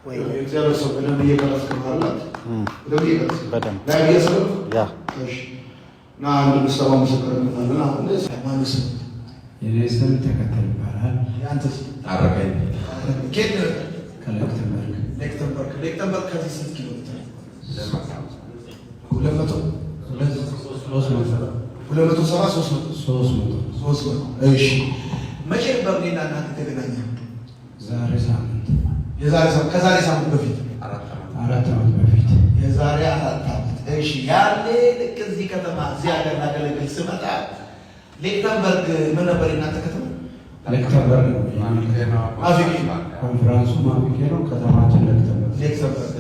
ወይ እግዚአብሔር ሰው በደንብ እየቀረጽክ ማለት በደንብ እየቀረጽክ በደንብ ላይ እየሰሩ ያ እሺ እና አንድ ምሳሌ መሰከረን አለና አሁን ሃይማኖት የኔስም ተከተል ይባላል። ያንተስ አረቀኝ ኬት ከሌክተንበርግ ከዚህ ስንት ኪሎ ሜትር? 300 እሺ መቼ ነበር እኔና እናንተ ተገናኘ? ዛሬ ሳምንት ከዛሬ ሳምንት በፊት 4 ዓመት በፊት የዛሬ 4 ዓመት እሺ ያኔ ልክ እዚህ ከተማ እዚህ ሀገር ላገለግል ስመጣ ሌክተንበርግ ምን ነበር እናንተ ከተማ? ሌክተንበርግ ነው ኮንፈረንሱ ማፊኬ ነው። ከተማችን ሌክተንበርግ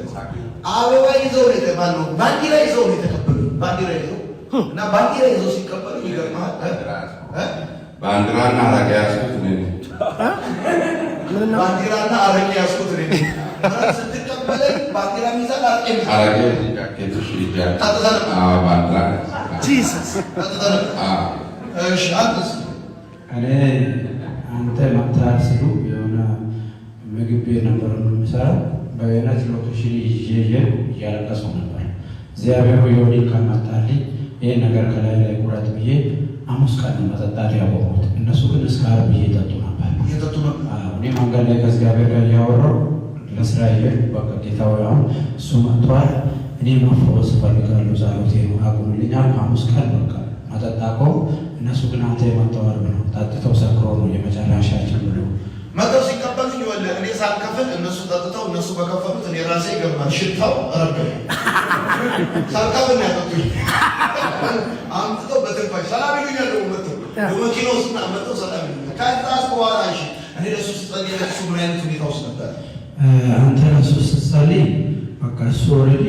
አበባ ይዘው ነው የተባለው። ባንዲራ ይዘው ነው የተቀበሉ። ባንዲራ ይዘው እና ባንዲራ ይዘው ሲቀበሉ ይገርማል። ባንዲራና አረቄ ያስኩት ነኝ። ባንዲራና አረቄ ያስኩት ነኝ። ስትቀበለኝ ባንዲራ ሚዛን አረቄ ጃኬትሽ ይጃል ባንዲራ ጂሰስ እሺ አንተስ? እኔ አንተ መጥተሃል ስሉ የሆነ ምግብ ቤት ነበር የምሰራው። በአይነት ሎኬሽን ይዤ እያለቀስኩ ነበር። እግዚአብሔር የሆነ ካመጣልኝ ይሄን ነገር ከላይ ላይ ቁረጥ ብዬ ሐሙስ ቀን መጠጣት ያቆሙት። እነሱ ግን እስከ ዓርብ እየጠጡ ነበር። እኔ መንገድ ላይ ከእግዚአብሔር ጋር እያወራሁ ለስራ ይሄድ በቃ ጌታው አሁን እሱ መጥቷል፣ እኔ መፈወስ እፈልጋለሁ ዛሬ አቁምልኛል። ሐሙስ ቀን በቃ መጠጣቆ እነሱ ግን አንተ የመጣው ዓርብ ነው ጠጥተው ሰክሮ ነው የመጨረሻችን ብሎ መጥተው ሲቀበሉኝ ይኸውልህ እኔ ሳልከፍል እነሱ ጠጥተው እነሱ በከፈሉት እኔ ራሴ ገባል። ሽታው ረገኝ ሳልከፍል ያጠጡኝ አምጥተው በትንፋሽ ሰላም ይሉኛል። ደግሞ መጥተው በመኪና ውስጥ መጥተው ሰላም ይሉኛል። ከዛስ በኋላ እሺ እኔ ለሱ ስጸልይ ለሱ ምን አይነት ሁኔታ ውስጥ ነበር? አንተ ለሱ ስትጸልይ በቃ እሱ ኦልሬዲ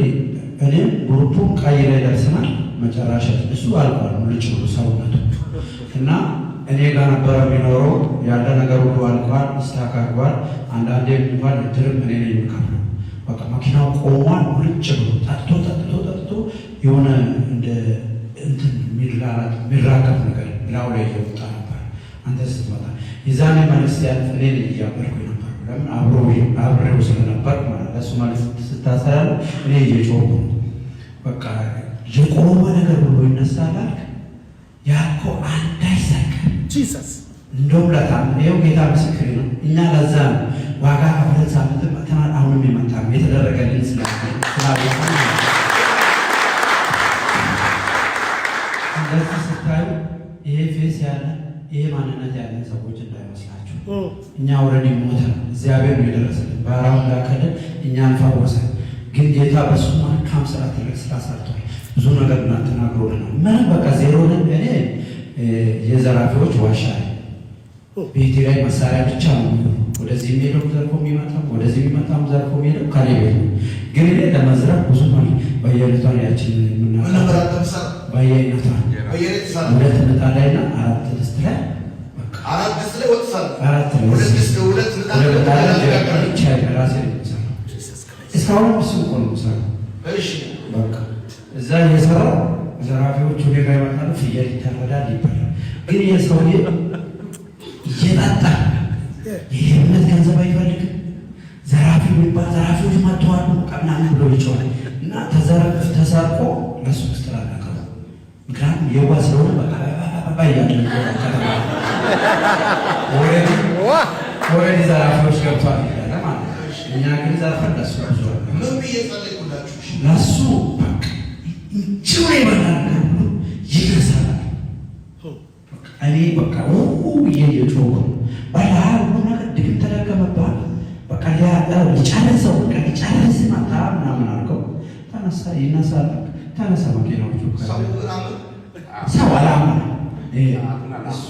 እኔም ግሩፑን ቀይ ላይ ደርሰናል። መጨረሻ እሱ አልቋል ልጭ ብሎ ሰውነቱ እና እኔ ጋር ነበረ የሚኖረው ያለ ነገር ሁሉ አልቋል፣ ስታካርጓል። አንዳንዴ የሚባል ድርም እኔ ነኝ የምከፍለው። በቃ መኪናው ቆሟል። ልጭ ብሎ ጠጥቶ የሆነ እንደ እንትን የሚራገፍ ነገር ላው ላይ እየወጣ ነበር። አንተ ስትመጣ የዛኔ መልዕክት ያልፍ እኔ ነኝ እያበርኩ ነበር። ለምን አብሬው ስለነበር ማለት ለእሱ መልዕክት ስታሳያል እኔ እየጮኩ በቃ የቆመ ነገር ብሎ ይነሳላል። ያኮ አንዳይ ሰከ ጂሰስ እንደውም ለታም ይኸው ጌታ ምስክሬ ነው። እኛ ለዛ ነው ዋጋ ከፍለን ሳምንት መተናል። አሁንም የመጣም የተደረገልን ስላልኩ እንደዚህ ስታዩ ይሄ ፌስ ያለ ይሄ ማንነት ያለን ሰዎች እንዳይመስላችሁ። እኛ ወረድ ሞተ እግዚአብሔር ነው የደረሰልን። ባራውን ላከልን እኛን ፈወሰን። ግን ጌታ በሱ መልካም ስራ ትልቅ ስራ ሰርቷል። ብዙ ነገር ተናግሮልን ነው። ምን በቃ ዜሮ ነን። እኔ የዘራፊዎች ዋሻ ቤቴ ላይ መሳሪያ ብቻ ነው። ወደዚህ የሚሄደው ዘርፎ የሚመጣም ወደዚህ የሚመጣም ዘርፎ የሚሄደው ከኔ ቤት ነው። ግን እኔ ለመዝረፍ ብዙ ማለት በየአይነቷን ያችን በየአይነቷ 2 ምጣድ ላይ እና 4 ድስት ላይ 4 ድስት ላይ ወጥቷል። 4 ላይ 2 ድስት 2 ምጣድ ላይ ራሴ እስካሁን እሱ እኮ ነው የምሰራው። እሺ በቃ እዛ እየሰራው ዘራፊዎቹ እኔ ጋር ይመጣሉ። ፍየል ይታረዳል ይባላል። ግን የሰውዬ እየጠጣ የእምነት ገንዘብ አይፈልግም። ዘራፊ የሚባል ዘራፊዎች መጥተዋል ምናምን ብሎ ይጮሃል እና ተሰርቆ ለሱ ውስጥ ላላቀው ምክንያቱም የዋ ስለሆነ በቃ እያለ ወረዲ ዘራፊዎች ገብቷል ይላለ ማለት ነው። እኛ ግን ዘርፈን ለሱ ብዙ ምን ብዬ ጸለይኩላችሁ? ለሱ ጭው ይበላል ይደርሳል። እኔ በቃ እየጮሁ ባላ ሁሉ ነገር ድግም ተደገመባል። በቃ ሊጨርሰው ሊጨርስ መጣ ምናምን አድርገው ተነሳ። ይነሳል ተነሳ። መኪናዎቹ ሰው አላመነ እሱ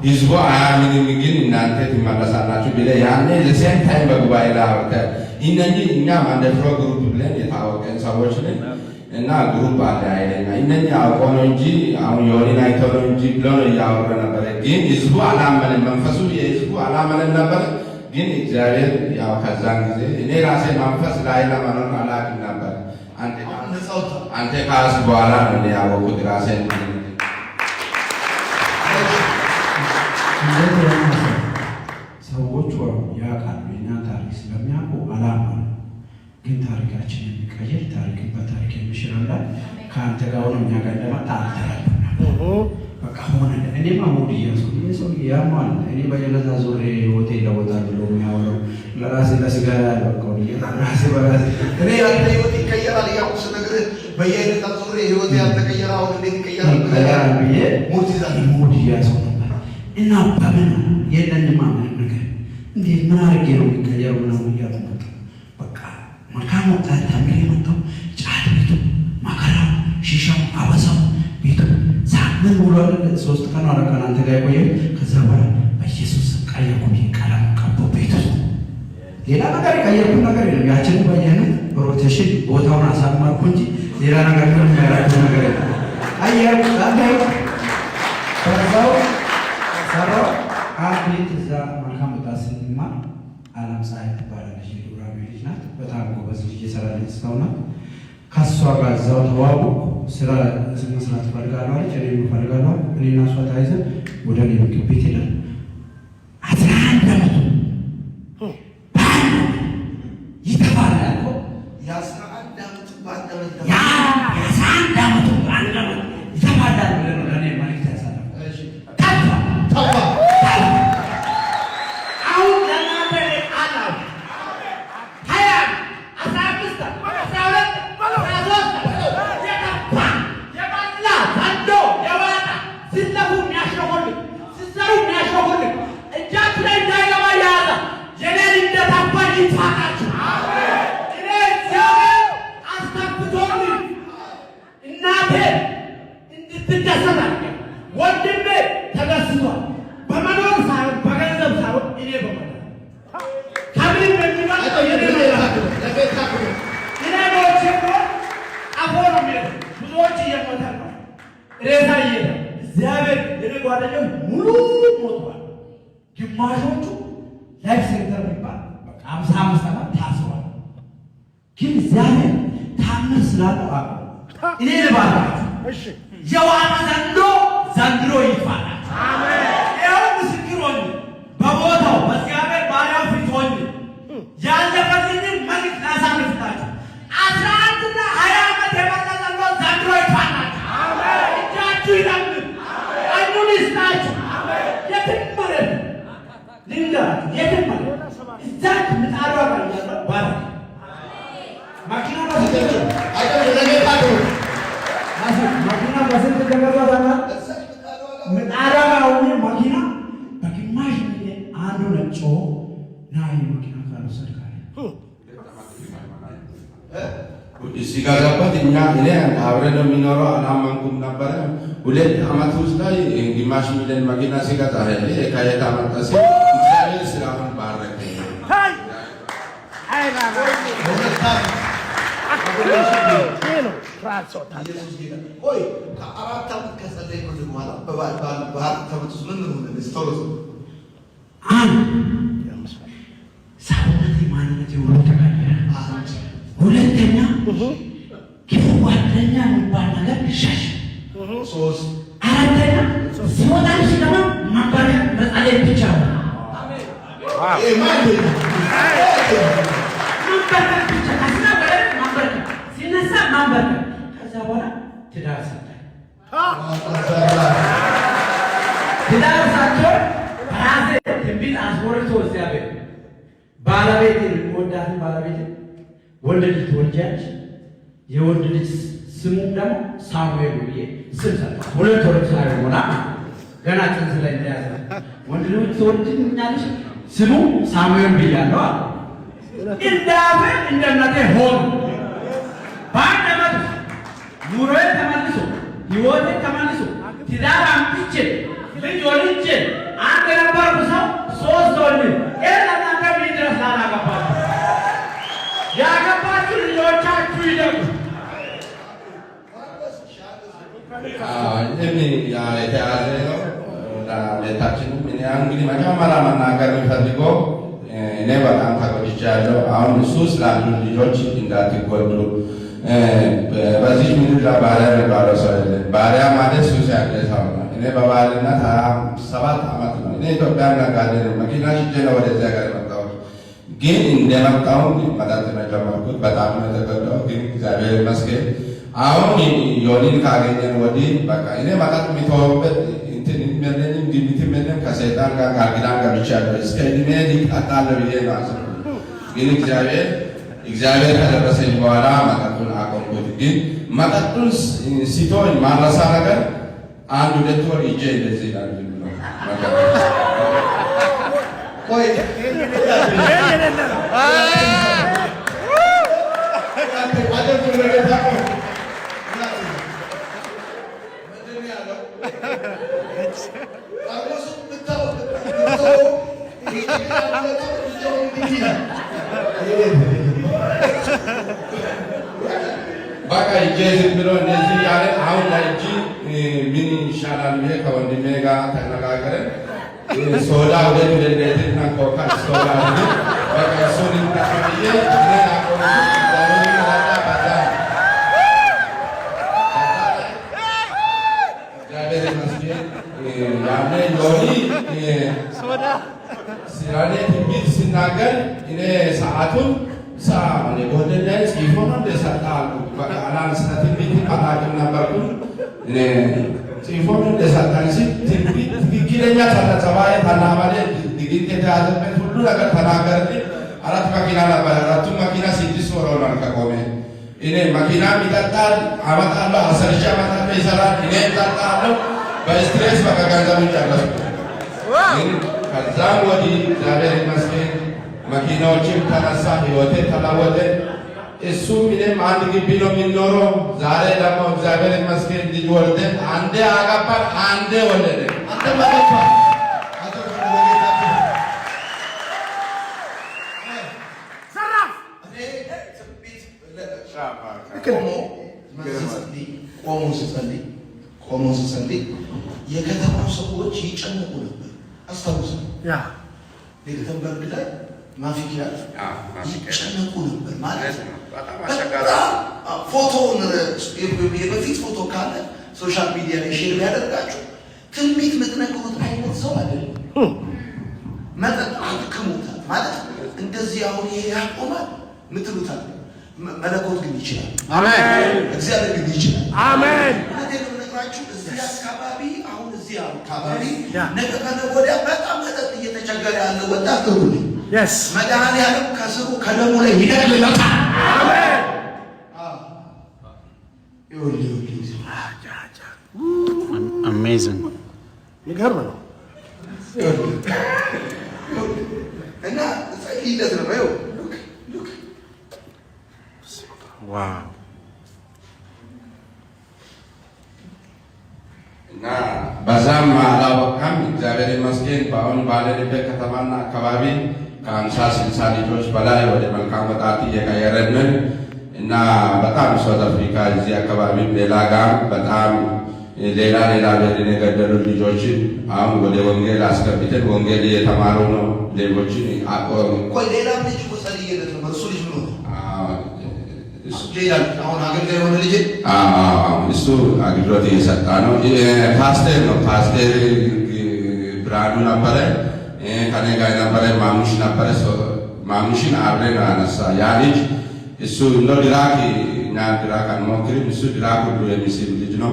ህዝቡ አያምንም። ግን እናንተ ትመለሳላችሁ ብለህ ያኔ ለሴም ታይም በጉባኤ ላይ አውርተህ እነኚህ እኛ ማንደፍሮ ግሩፕ ብለን የታወቀን ሰዎች ነን እና ግሩፕ አለ አይደኛ እነኚህ አውቀው ነው እንጂ አሁን የሆነን አይተው ነው እንጂ ብሎ ነው እያወራ ነበረ። ግን ህዝቡ አላመንም። መንፈሱ የህዝቡ አላመንም ነበር። ግን እግዚአብሔር ያው ከዛን ጊዜ እኔ ራሴ መንፈስ ላይ ለማኖር አላውቅም ነበር። አንተ ካስ በኋላ ነው ያወቁት ራሴ ሰዎች ያውቃሉ። የእኛ ታሪክ ስለሚያውቁ አላመኑ ግን ታሪካችን የሚቀየር ታሪክን በታሪክ የሚሽር አምላክ ከአንተ ጋር ሆኖ እኛ ጋር እንደመጣ አልተራለም። በቃ ሆነ። እኔማ ሙድ እያዝኩ ይህ ሰው ያሟል። እኔ በየለታ ዞሬ ህይወቴ ይለወጣል ብሎ የሚያወራው ለራሴ ለስጋ ያልበቃው ራሴ በራሴ እኔ ያንተ ህይወት ይቀየራል እያልኩ ስነግርህ በየአይነት ዙሬ ህይወት ያልተቀየረ አሁን እንዴት ይቀየራል ብዬ ሙድ ይዛል። ሙድ እያዝኩ ነበር እና በምን የለንማ ምንም ነገር እንዴት ምን አድርጌ ነው የሚቀየረው ምናምን እያልኩ መጣ። በቃ መልካም ወጣት ታምሬ መጣው። ጫት ቤቱ፣ መከራው፣ ሺሻው፣ አበሳው ቤቱ ሳምን ብሎ 3 ቀን 4 ቀን አንተ ጋር የቆየው። ከዛ በኋላ በኢየሱስ ቀየርኩኝ። ቀለም ቀባው ቤቱ። ሌላ ነገር የቀየርኩ ነገር የለም። ያችን በየነ ሮቴሽን ቦታውን አሳማርኩ እንጂ ሌላ ነገር ምንም ያደረኩት ነገር የለም። ቀየርኩ ታዲያ በዛው ሰራው። አንድ ቤት እዛ መልካም ወጣት ስንማር አለም ፀሐይ ትባላለች። የዱራሜ ልጅ ናት። በጣም ጎበዝ ልጅ እየሰራለች እስካሁን። ከሷ ጋር እዛው ተዋወቁ። ስራ መስራት እፈልጋለሁ አለች። እኔም እፈልጋለሁ። እኔና እሷ ተያይዘን ወደ እኔ ምግብ ቤት ሄደን 11 ዓመቱ ይተባል ያልከው የ11 ዓመቱ በአንድ ዓመት የ11 ዓመቱ በአንድ ዓመት ይተባላል ብለን ወደ እኔ መልዕክት ያሳለፈ ጠፋ። አሁን ለእናንተ አላው 20 15 12 ሲለፉ የሚያሸሆልክ ሲሰሩ የሚያሸሆልክ እጃችሁ ላይ እንዳይገባ ያዘ የኔን እንደታባል ይፋቃችሁ። እኔ እግዚአብሔር አስከፍቶልኝ እናቴ እንድትደሰት አድርጌ ወንድሜ ተደስቷል። በመኖር ሳይሆን በገንዘብ ሳይሆን እኔ በመኖር ከምንም የሚባለው የኔ እኔ ሞቼ አፎ ነው የሚለው ብዙዎች እየሞተ ነው ሬሳ እየሄደ እግዚአብሔር የኔ ጓደኞች ሙሉ ሞቷል። ግማሾቹ ላይፍ ሴንተር የሚባል በቃ 55 ዓመት ታስሯል። ግን እግዚአብሔር ታምር ስላለው አቁ እኔ ልባርካችሁ። የዋና ዘንድሮ ይፋላል። ይኸው ምስክር ሆኜ በቦታው በእግዚአብሔር ባሪያው ፊት ሆኜ ያለፈልኝን መልዕክት ላሳልፍላችሁ። 11 እና 20 ዓመት የመጣ ዘንድሮ ይፋላል። እጃችሁ ይለምን አይኑን ይስጣችሁ። የትም ማለት ልንገራችሁ፣ የትም ማለት እዛች ምጣዷ ጋር ያለው ባረክ ማኪና ማኪና በስንት ተገዛዛና ምጣዷ ጋር ሆኜ ማኪና በግማሽ ሚሊዮን አንዱ ነጮ ናይ ማኪና ካልወሰድክ ሲጋዛበት እኛ እኔ አብረን ነው የሚኖረው። አላመንኩም ነበረ። 2 ዓመት ውስጥ ላይ ግማሽ ሚሊዮን መኪና ሲገዛ ከየት አመጣ ሲል እግዚአብሔር ስራውን ባረከኝ። ከ4 ዓመት ከጸለይኩት በኋላ በ4 ዓመት ውስጥ ምን ነው እንደዚህ ሰውነቴ ማንነቴ ሁሉ ተቀየረ። ሁለተኛ ክፉ ጓደኛ የሚባል ነገር ሸሽ። 3 አራተኛ ሲወጣ ሲገባ ማንበሪያ መጸለይ ብቻ ነው። ሲነሳ ማንበሪያ። ከዛ በኋላ ትዳር ሰጠኝ። ትዳር ሳቸው ራሴ ትንቢት አስወርቶ እግዚአብሔር ባለቤቴ ወዳትን ባለቤቴ ወንድ ልጅ ትወልጃለሽ፣ የወንድ ልጅ ስሙም ደግሞ ሳሙኤል ብዬ ስም ሰጠሁ። 2 ወር ሳይሞላ ገና ጽንስ ላይ እንደያዘ ወንድ ልጅ ትወልጂኛለሽ፣ ስሙ ሳሙኤል ብያለሁ አለ። እንዳፈር እንደናቴ ሆነ። በአንድ ዓመት ኑሮዬ ተመልሶ ህይወቴ ተመልሶ ትዳር አምጥቼ ልጅ ወልጄ አንድ ነበርኩ ሰው 3 ወልድ ለእናንተ ሚድረስ ላላገባችሁ ያገባችሁ ልጆቻችሁ ይደጉ። የተያዘ ነው ቤታችንም። እኔ እንግዲህ መጀመሪያ መናገር የሚፈልገው እኔ በጣም ተጎድቻለሁ። አሁን እሱ ስላሉ ልጆች እንዳትጎዱ። በዚህ ምድር ላይ ባሪያ የሚባለው ሰው የለም። ባሪያ ማለት ሱስ ያለ ሰው ነው። እኔ በባርነት 27 ዓመት ነው። እኔ ኢትዮጵያ ነጋዴ ነኝ። መኪና ሽጬ ነው ወደዚህ ሀገር የመጣሁት። ግን እንደመጣው መጠጥ ነው ጀመርኩት። በጣም ነው የተጎዳው። ግን እግዚአብሔር ይመስገን አሁን ዮኒን ካገኘን ወዲህ በቃ እኔ መጠጥ የሚተወበት እንትን የሚመለኝም ግምት የሚመለኝም ከሰይጣን ጋር ቃል ኪዳን ገብቻለሁ። እስከ ዕድሜ ሊቀጣለሁ ብዬ ነው አስበው። ግን እግዚአብሔር ከደረሰኝ በኋላ መጠጡን አቆምኩት። ግን መጠጡን ሲቶኝ ማረሳ ነገር አንድ ሁለት ወር ይዤ እንደዚህ ይላል ብሎ ቆይ በቃ እጄ ዝም ብሎ እንደዚህ ያለ አሁን ላይ እጅ ምን ይሻላል ብዬ ከወንድሜ ጋር ተነጋገርን። ሶዳ ወደ ደደትና ኮካ ሶዳ በቃ እሱን እንታፈየ ያኔ ሎኒ ሲራኔ ትንቢት ሲናገር እኔ ሰዓቱን ጎደለ ጽፎ ነው እንደሰጣ በቃ አላንስታ ትንቢት አላውቅም ነበርኩ። እኔ ጽፎ ነው እንደሰጣኝ ሲል ትንቢት ትክክለኛ ተጸባይ ተናባለ ድግት የተያዘበት ሁሉ ነገር ተናገርልኝ። 4 መኪና ነበር። 4ቱም መኪና 6 ወር ሆኗል ከቆመ። እኔ መኪና ይጠጣል አመጣለሁ፣ 10 ሺህ አመጣለሁ፣ ይሰራል። እኔ እጠጣለሁ በስትሬስ በቃ ገንዘቡን ጨረስኩ። ከዛም ወዲህ እግዚአብሔር ይመስገን መኪናዎችም ተነሳ፣ ህይወቴ ተለወጠ። እሱም እኔም አንድ ግቢ ነው የሚኖረው። ዛሬ ደግሞ እግዚአብሔር ይመስገን ልጅ ወልደን አንዴ አገባን፣ አንዴ ወለደ። አንተ ማገባ ቆሞ ስጸልይ የከተማው ሰዎች ይጨነቁ ነበር። አስታውሰው ሌክተንበርግ ላይ ማፊኪያ ይጨነቁ ነበር ማለት ፎቶውን የበፊት ፎቶ ካለ ሶሻል ሚዲያ ላይ ሼር ቢያደርጋችሁ ትንቢት የምትነግሩት አይነት ሰው አይደለም። መጠጥ አድክሞታል ማለት እንደዚህ አሁን ይሄ ያቆማል ምትሉታል። መለኮት ግን ይችላል። አሜን። እግዚአብሔር ግን ይችላል። አሜን። እዚህ አካባቢ አሁን እዚህ አካባቢ ነገ ከነገ ወዲያ በጣም መጠጥ እየተቸገረ ያለ ወጣት ትሩልኝ መድኃኒዓለም ከስሩ ከደሙ ላይ ይደግልለታል። አሜን። አሜዚንግ ይገርም ነው እና ጸልይለት ነው ነው ዋው እና በዛም አላወቃም። እግዚአብሔር ይመስገን በአሁን ባለንበት ከተማና አካባቢ ከ50-60 ልጆች በላይ ወደ መልካም ወጣት እየቀየረንን እና በጣም ሳውት አፍሪካ እዚህ አካባቢ ሌላ ጋር በጣም ሌላ ቤትን የገደሉ ልጆችን አሁን ወደ ወንጌል አስገብተን ወንጌል እየተማሩ ነው። ሌሎችን አቆም ቆይ ሌላ ልጅ ወሰልየለት ነው እሱ ልጅ ነው አሁን አገልጋይ የሆነ ልጅ እሱ አገልግሎት እየሰጣ ነው። ፓስተር ነው። ፓስተር ብርሃኑ ነበረ ከኔ ጋር ነበረ። ማሙሽ ነበረ። ማሙሽን አብረን አነሳ ያ ልጅ እሱ እንደው ድራክ እኛ ድራክ አንሞክርም። እሱ ድራክ ሁሉ የሚስል ልጅ ነው።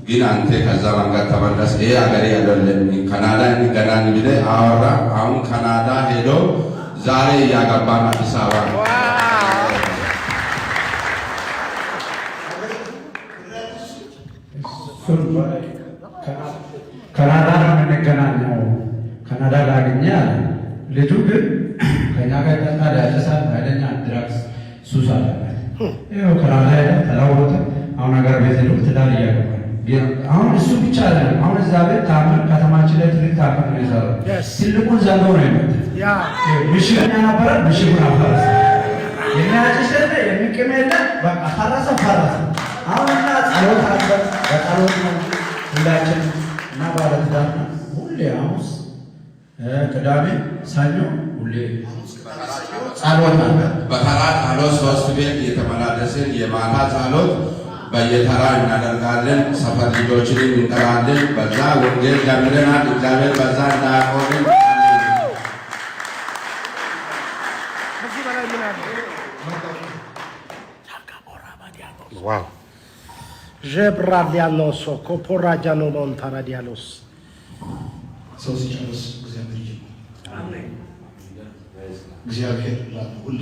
ግን አንተ ከዛ መንገድ ተመለስ፣ ይሄ አገሬ አይደለም ካናዳ እንገናኝ ብለህ አወራ። አሁን ካናዳ ሄዶ ዛሬ እያገባን አዲስ አበባ ነው። ካናዳ ነው የምንገናኘው። ካናዳ ላገኘ አለ። ልጁ ግን ከኛ ጋር ይጠጣል፣ ያጨሳል፣ ኃይለኛ ድራግስ ሱስ አለበት። ይኸው ካናዳ ሄደ፣ ተለወጠ። አሁን ሀገር ቤት ሄዶ ትዳር እያገባ ነው። አሁን እሱ ብቻ አይደለም። አሁን እዛ ቤት ታምር ከተማችን ላይ ትልቅ ታምር ነው የሰራው። ትልቁን ዘንዶ ነው የመጣው። ምሽግኛ ነበረ፣ ምሽጉን አፈረሰ። የሚያጭስ የለ የሚቅም የለ፣ በቃ ፈረሰ። አሁን እና ጸሎት አለ። በጸሎት ነው ሁላችን እና ባለትዳር ሁሌ ሐሙስ፣ ቅዳሜ፣ ሰኞ ሁሌ ጸሎት አለ። በተራ ጸሎት 3 ቤት እየተመላለስን የማታ ጸሎት በየተራ እናደርጋለን። ሰፈር ልጆችንም እንጠራለን። በዛ ወንጌል ጀምረናል። እግዚአብሔር በዛ እንዳያቆምን ዋው ጀብራዲያኖስ ኮፖራጃኖ ሞንታራዲያኖስ ሰው ሲጨርስ እግዚአብሔር ይጀምራል። አሜን። እግዚአብሔር ሁሌ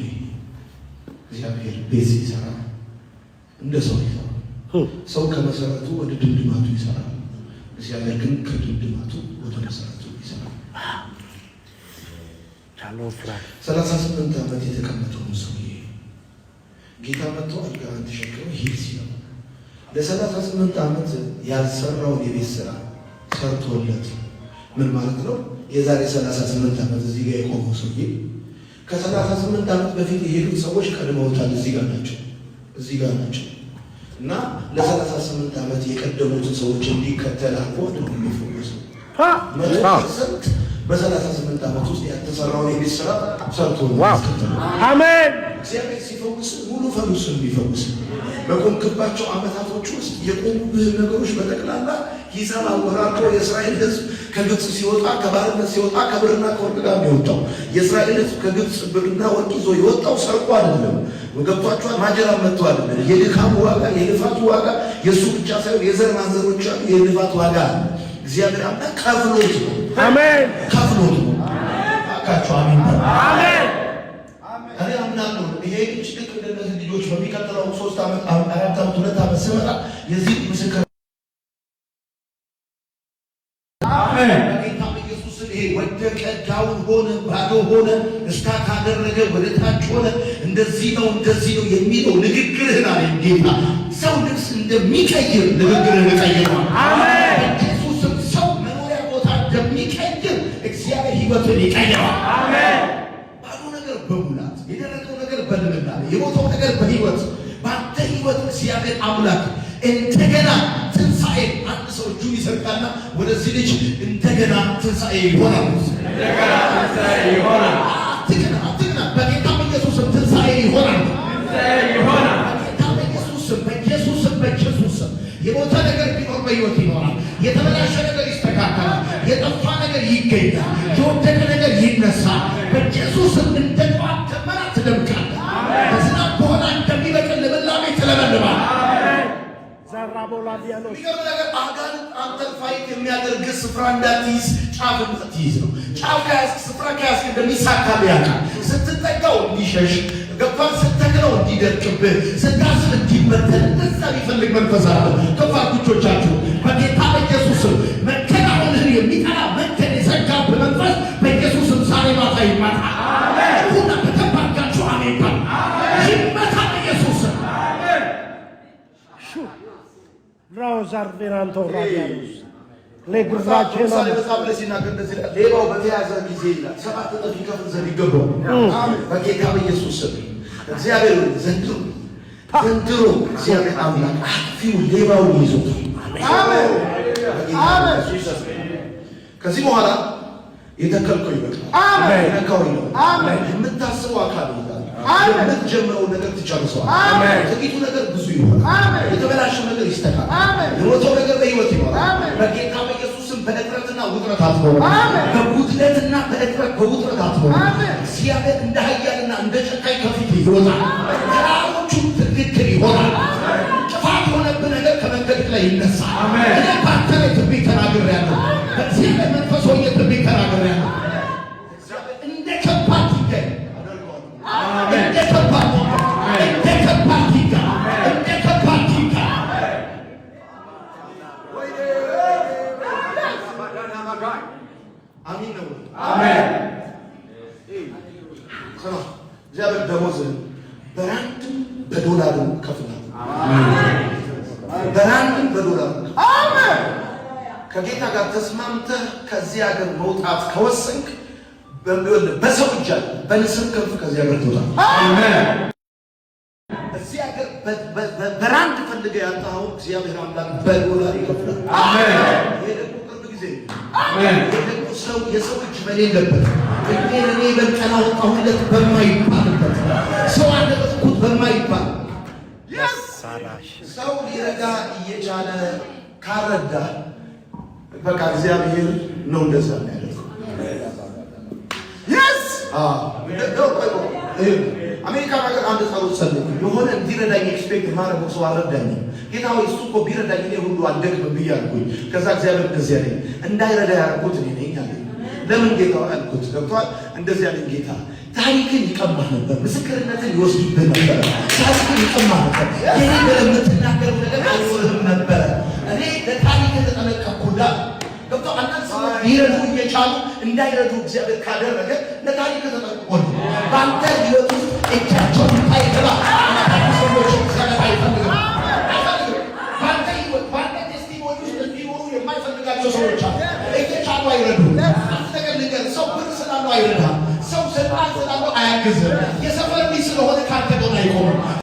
እግዚአብሔር ቤት ሲሰራ እንደ ሰው ይሰራል። ሰው ከመሰረቱ ወደ ድምድማቱ ይሰራል። እግዚአብሔር ግን ከድምድማቱ ወደ መሰረቱ ይሰራል። 38 ዓመት የተቀመጠውን ሰውዬ ጌታ መጥቶ አልጋህን ተሸክሞ ሂድ ሲለው ለ38 ዓመት ያልሰራውን የቤት ስራ ሰርቶለት ምን ማለት ነው? የዛሬ 38 ዓመት እዚህ ጋር የቆመው ሰውዬ ከ38 ዓመት በፊት የሄዱት ሰዎች ቀድመውታል። እዚህ ጋር ናቸው እና ለ38 ዓመት የቀደሙትን ሰዎች እንዲከተል አልፎ ደግሞ የሚፈወሰው በ38 ዓመት ውስጥ ያልተሰራውን የቤት ስራ ሰርቶ አሜን። እግዚአብሔር ሲፈውስ ሙሉ ፈውስን ቢፈውስ በቆምክባቸው ዓመታቶች ውስጥ የቆሙብህ ነገሮች በጠቅላላ ሂሳብ አወራርዶ የእስራኤል ሕዝብ ከግብፅ ሲወጣ ከባርነት ሲወጣ ከብርና ከወርቅ ጋር ነው የወጣው። የእስራኤል ሕዝብ ከግብፅ ብርና ወርቅ ይዞ የወጣው ሰርቆ አይደለም። ወገብቷቸዋል። ማጀራ መጥቶ አይደለም። የድካሙ ዋጋ የልፋቱ ዋጋ የእሱ ብቻ ሳይሆን የዘር ማንዘሮች አሉ። የልፋት ዋጋ እግዚአብሔር አምላክ ከፍሎት ነው። አሜን። ከፍሎት ነው። አካቸው አሜን። አሜን። እኔ አምናለሁ ይሄ ልጅ ልክ እንደነዚህ ልጆች በሚቀጥለው 3 ዓመት 4 ዓመት 2 ዓመት ሲመጣ የዚህ ምስክር በጌታ በኢየሱስ ይሄ ወደቀ፣ ዳውን ሆነ፣ ባዶ ሆነ፣ እስካት ካደረገ ወደ ታች ሆነ፣ እንደዚህ ነው የሚለው ንግግርህን አለ ጌታ ሰው ልብስ እንደሚቀይር ንግግርህን ቀይረዋል። አሜን። ኢየሱስም ሰው መኖሪያ ቦታ እንደሚቀይር እግዚአብሔር ሕይወትን ይቀይረዋል። አሜን። ባዶ ነገር በሙላት የደረቀው ነገር በልምላል የሞተው ነገር በሕይወት በአንተ ሕይወት እግዚአብሔር አምላክ እንደገና ትንሣኤ አንድ ሰው እጁን ይሰርቃልና ወደዚህ ልጅ እንደገና ትንሣኤ ይሆናል። አትግና በጌታ በኢየሱስም ትንሣኤ ይሆናል። በጌታ በኢየሱስም የሞተ ነገር ቢኖር በሕይወት ይኖራል። የተበላሸ ነገር ይስተካከላል። የጠፋ ነገር ይገኛል። የወደቀ ነገር ይነሳል። በኢየሱስም እንደ ጠዋት ደመና ትደምቃለህ። በዝናብ በሆነ እንደሚበቅል ልምላሜ ትለመልማለህ። ነገር አጋንንት አንተን ፋይት የሚያደርግ ስፍራ እንዳትይዝ ጫፍ እንዳትይዝ ነው። ጫፍ ከያዝክ ስፍራ ከያዝክ እንደሚሳካልህ ያውቃል። ስትጠጋው እንዲሸሽ ገባህ። ስትተክለው እንዲደርቅብህ ስታስብ እንዲመተን እንደዛ ቢፈልግ መንፈስ አለ። ከፋር ጉጆቻችሁ በጌታ በኢየሱስም መከናወንህን የሚጠላ መንገድ የዘጋብህ መንፈስ በኢየሱስም ዛሬ ማታ ይመታ። ሁና በተባጋችሁ አሜን ባል ይመታ በኢየሱስም ራውዛር ቬናንቶ ራዲያኖስ ለጉራቼ ነው። መጽሐፍ ላይ ሲናገር እንደዚህ ይላል፣ ሌባው በተያዘ ጊዜ ይላል 7 እጥፍ ይከፍል ዘንድ ይገባው። በጌታ በኢየሱስ ስም እግዚአብሔር ዘንድሮ እግዚአብሔር አምላክ አጥፊው ሌባውን ይዞታል። አሜን አሜን። ከዚህ በኋላ የተከልከው ይበቃል። አሜን። የነካው ይበቃል። አሜን። የምታስበው አካል ይበቃል። አሜን። የምትጀምረው ነገር ትጨርሰዋል። አሜን። ጥቂቱ ነገር ብዙ ይሆናል። አሜን። የተበላሸው ነገር ይስተካከላል። አሜን። የሞተው ነገር በሕይወት ይኖራል። አሜን። በጌታ በኢየሱስም በእጥረትና ውጥረት አትኖርም። አሜን። በጉድለትና በእጥረት በውጥረት አትኖርም። አሜን። እግዚአብሔር እንደ ኃያልና እንደ ጨካኝ ከፊት ይወጣል። ተራሮቹ ትክክል ይሆናል። ጥፋት የሆነብህ ነገር ከመንገድ ላይ ይነሳል። አሜን። እኔ ባንተ ላይ ትንቢት ተናግሬያለሁ። በዚህ መንፈስ ሆኜ ትንቢት ተናግሬያለሁ። እንደ ከባድ ድንጋይ እንደ ከባድ አሜን ነው። አሜን። እግዚአብሔር ደሞዝህን በራንድም በዶላርም ከፍላል። በራንድም በዶላርም አሜን። ከጌታ ጋር ተስማምተህ ከዚህ ሀገር መውጣት ከወሰንክ በሰው እጅ አለ በንስር ክንፍ ከዚህ ሀገር ትወጣለህ። አሜን። እዚህ ሀገር በራንድ ፈልገህ ያጣኸው እግዚአብሔር አምላክ በዶላር ይከፍላል። አሜን። ይሄ ደግሞ ቅርብ ጊዜ አሜን። ደግሞ ሰው የሰው እጅ በሌለበት እኔ በቀና ወጣሁለት በማይባልበት ሰው አደረግኩት በማይባል ሰው ሊረዳ እየቻለ ካረዳ በቃ እግዚአብሔር ነው እንደዛ ያለው። አሜሪካ ሀገር አንድ ጸሎት ጸለይኩ። የሆነ እንዲረዳኝ ኤክስፔክት ማድረግ ሰው አልረዳኝም። ጌታ ሆይ እሱ እኮ ቢረዳኝ እኔ ሁሉ አልደግምም ብያለሁኝ። ከዛ እግዚአብሔር እንደዚህ ያለኝ እንዳይረዳ ያደረኩት እኔ ነኝ አለኝ። ለምን ጌታ አልኩት። ገብቶሃል? እንደዚህ ያለኝ ጌታ ታሪክን ይቀማህ ነበር፣ ምስክርነትን ይወስድብህ ነበር፣ ታሪክን ይቀማህ ነበር። ይሄ የምትናገረው ነገር አይኖርህም ነበረ። እኔ ለታሪክ የተጠነቀቅኩላት ገብቶ አንዳንድ ሰዎች ሊረዱ እየቻሉ እንዳይረዱ እግዚአብሔር ካደረገ ለታሪክ ተጠንቅቆል። በአንተ ህይወት ውስጥ እጃቸውን ታይተላ ሰዎች እግዚአብሔር አይፈልግም። በአንተ ህይወት በአንተ ቴስቲሞኒ ውስጥ እንዲኖሩ የማይፈልጋቸው ሰዎች አሉ። እየቻሉ አይረዱ። አንድ ነገር ልንገርህ፣ ሰው ብር ስላለው አይረዳም። ሰው ስልጣን ስላለው አያግዝም። የሰፈር ልጅ ስለሆነ ካንተ ጋር አይቆምም።